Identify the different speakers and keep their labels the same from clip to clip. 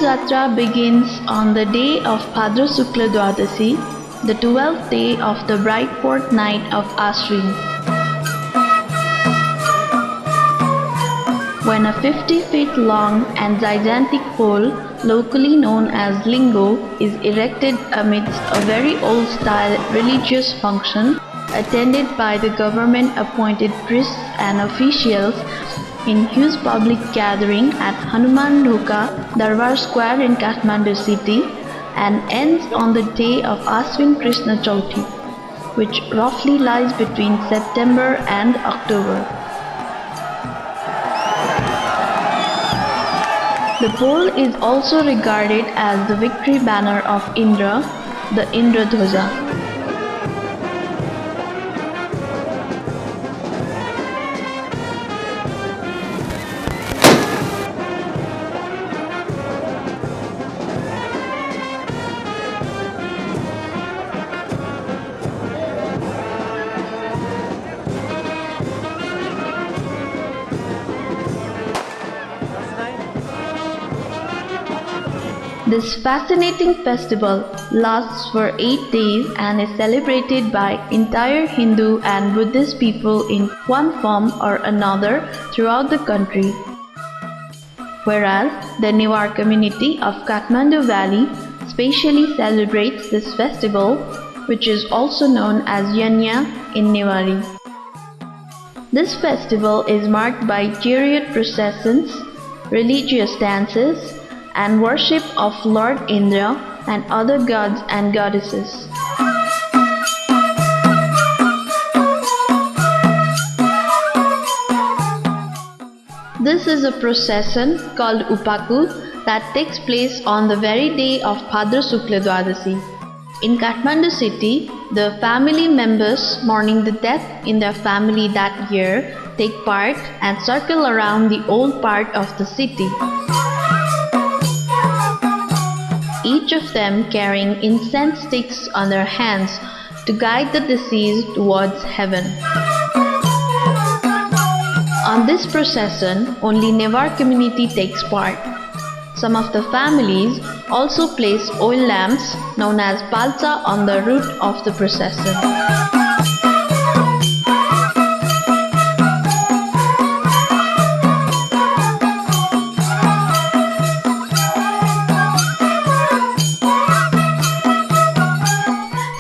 Speaker 1: Jatra begins on the day of Bhadra Shukla Dwadasi, the 12th day of the bright fourth night of Ashwin, when a 50 feet long and gigantic pole, locally known as Lingo, is erected amidst a very old-style religious function attended by the government-appointed priests and officials in huge public gathering at Hanuman Dhoka Darbar Square in Kathmandu city, and ends on the day of Ashwin Krishna Chauthi, which roughly lies between September and October. The pole is also regarded as the victory banner of Indra, the Indra Dhwaja. This fascinating festival lasts for 8 days and is celebrated by entire Hindu and Buddhist people in one form or another throughout the country. Whereas the Newar community of Kathmandu Valley specially celebrates this festival, which is also known as Yanya in Newari. This festival is marked by chariot processions, religious dances, and worship of Lord Indra and other gods and goddesses. This is a procession called Upaku that takes place on the very day of Bhadra Shukla Dwadasi. In Kathmandu city, the family members mourning the death in their family that year take part and circle around the old part of the city, each of them carrying incense sticks on their hands to guide the deceased towards heaven. On this procession, only Newar community takes part. Some of the families also place oil lamps known as palsa on the route of the procession.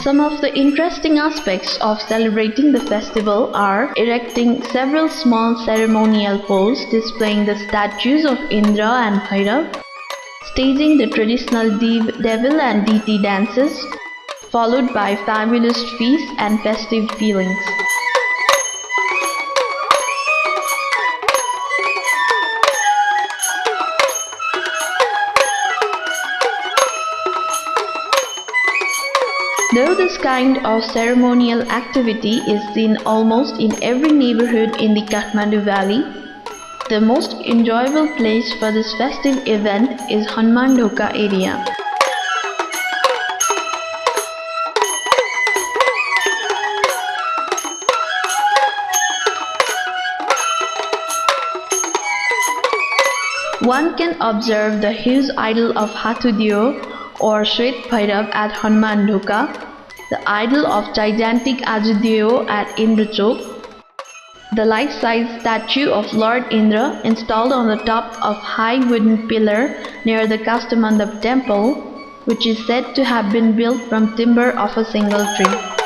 Speaker 1: Some of the interesting aspects of celebrating the festival are erecting several small ceremonial poles displaying the statues of Indra and Bhairav, staging the traditional devil and deity dances, followed by fabulous feasts and festive feelings. Though this kind of ceremonial activity is seen almost in every neighborhood in the Kathmandu Valley, the most enjoyable place for this festive event is Hanuman Dhoka area. One can observe the huge idol of Hatudeo or Shwet Bhairav at Hanuman Dhoka, the idol of gigantic Ajudeo at Indrachok, the life-size statue of Lord Indra installed on the top of high wooden pillar near the Kastamandap temple, which is said to have been built from timber of a single tree.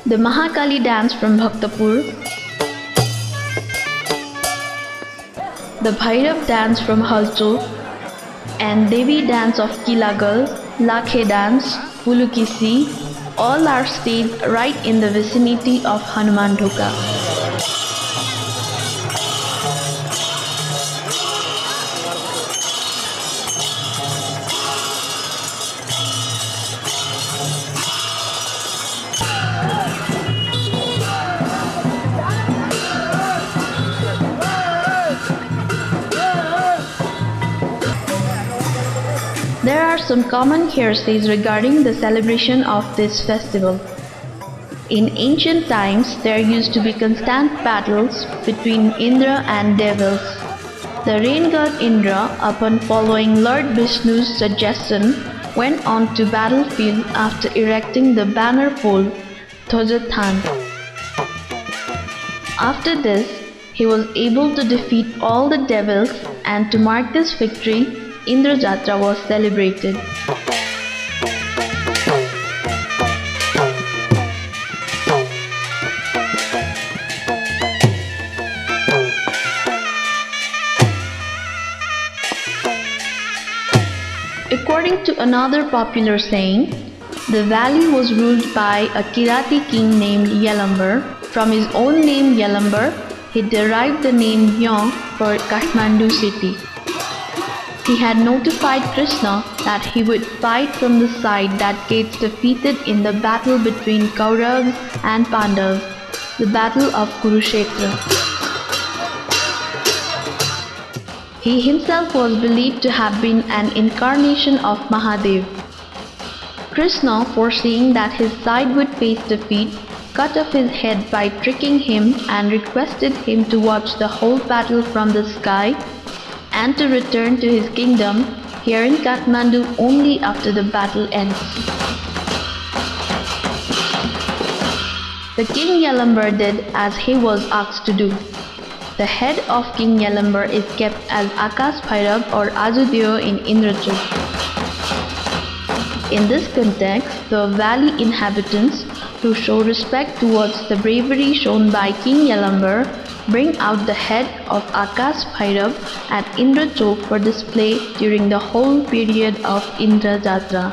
Speaker 1: The Mahakali dance from Bhaktapur, the Bhairav dance from Halchok, and Devi dance of Kilagal, Lakhe dance, Pulukisi, all are staged right in the vicinity of Hanuman Dhoka. There are some common heresies regarding the celebration of this festival. In ancient times, there used to be constant battles between Indra and devils. The rain god Indra, upon following Lord Vishnu's suggestion, went on to battlefield after erecting the banner pole, Dhwajathan. After this, he was able to defeat all the devils, and to mark this victory, Indra Jatra was celebrated. According to another popular saying, the valley was ruled by a Kirati king named Yalambar. From his own name Yalambar, he derived the name Yong for Kathmandu city. He had notified Krishna that he would fight from the side that gets defeated in the battle between Kauravas and Pandavas, the battle of Kurukshetra. He himself was believed to have been an incarnation of Mahadev. Krishna, foreseeing that his side would face defeat, cut off his head by tricking him and requested him to watch the whole battle from the sky and to return to his kingdom here in Kathmandu only after the battle ends. The king Yalambar did as he was asked to do. The head of King Yalambar is kept as Akash Bhairav or Ajudeo in Indrachal. In this context, the valley inhabitants, to show respect towards the bravery shown by King Yalambar, bring out the head of Akash Bhairav at Indrachal for display during the whole period of Indra Jatra.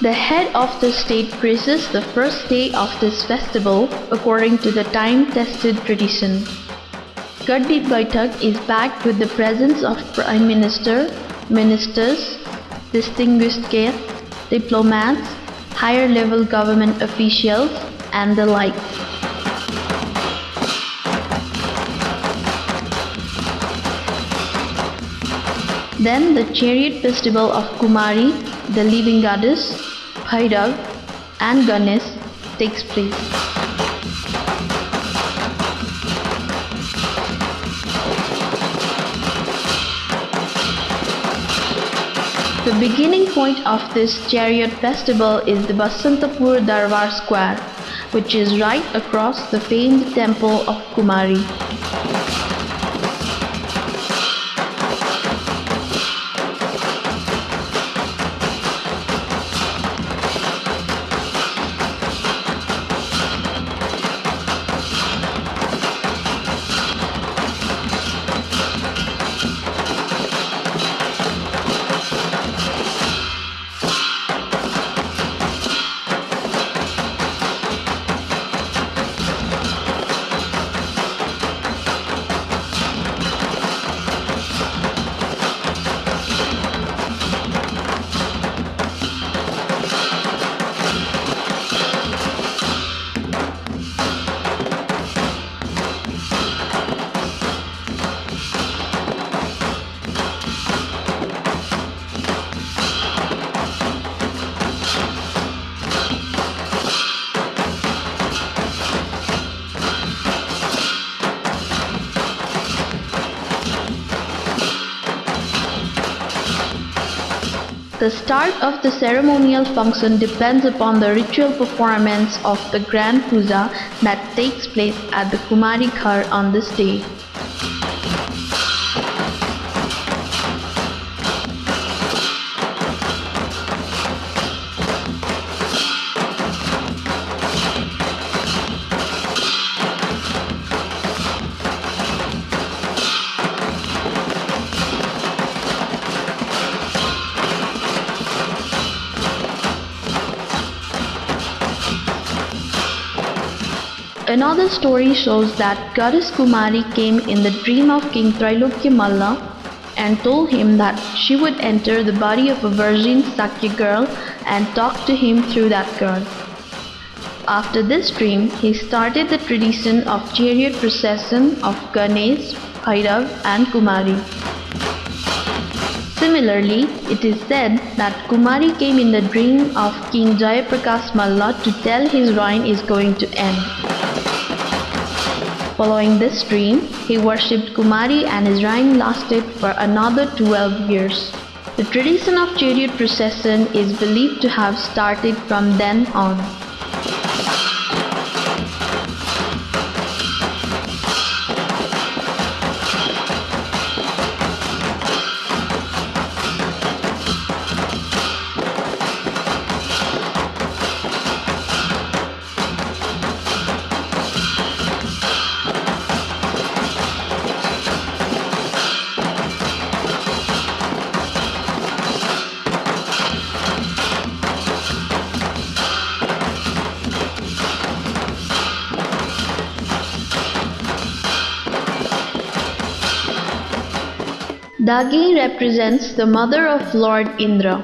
Speaker 1: The head of the state graces the first day of this festival according to the time-tested tradition. Gaddi Baitak is backed with the presence of Prime Minister, ministers, distinguished guests, diplomats, higher-level government officials, and the like. Then the chariot festival of Kumari, the living goddess, Bhairav, and Ganesh takes place. The beginning point of this chariot festival is the Basantapur Darbar Square, which is right across the famed temple of Kumari. The start of the ceremonial function depends upon the ritual performance of the Grand Puja that takes place at the Kumari Ghar on this day. Another story shows that goddess Kumari came in the dream of King Trailokya Malla and told him that she would enter the body of a virgin Sakya girl and talk to him through that girl. After this dream, he started the tradition of chariot procession of Ganesh, Bhairav and Kumari. Similarly, it is said that Kumari came in the dream of King Jayaprakash Malla to tell his reign is going to end. Following this dream, he worshipped Kumari and his reign lasted for another 12 years. The tradition of chariot procession is believed to have started from then on. Dagi represents the mother of Lord Indra.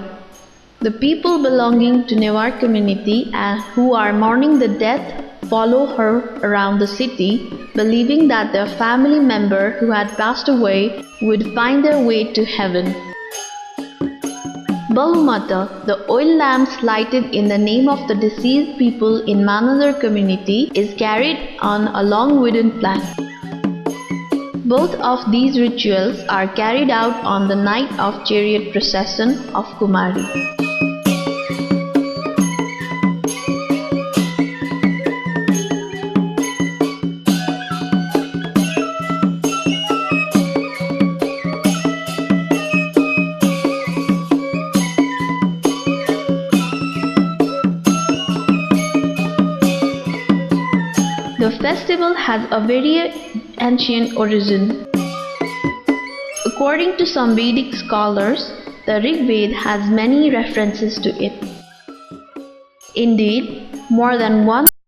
Speaker 1: The people belonging to Newar community and who are mourning the death follow her around the city, believing that their family member who had passed away would find their way to heaven. Balumata, the oil lamps lighted in the name of the deceased people in Manadar community, is carried on a long wooden plank. Both of these rituals are carried out on the night of chariot procession of Kumari. The festival has a very ancient origin. According to some Vedic scholars, the Rig Veda has many references to it. Indeed, more than 1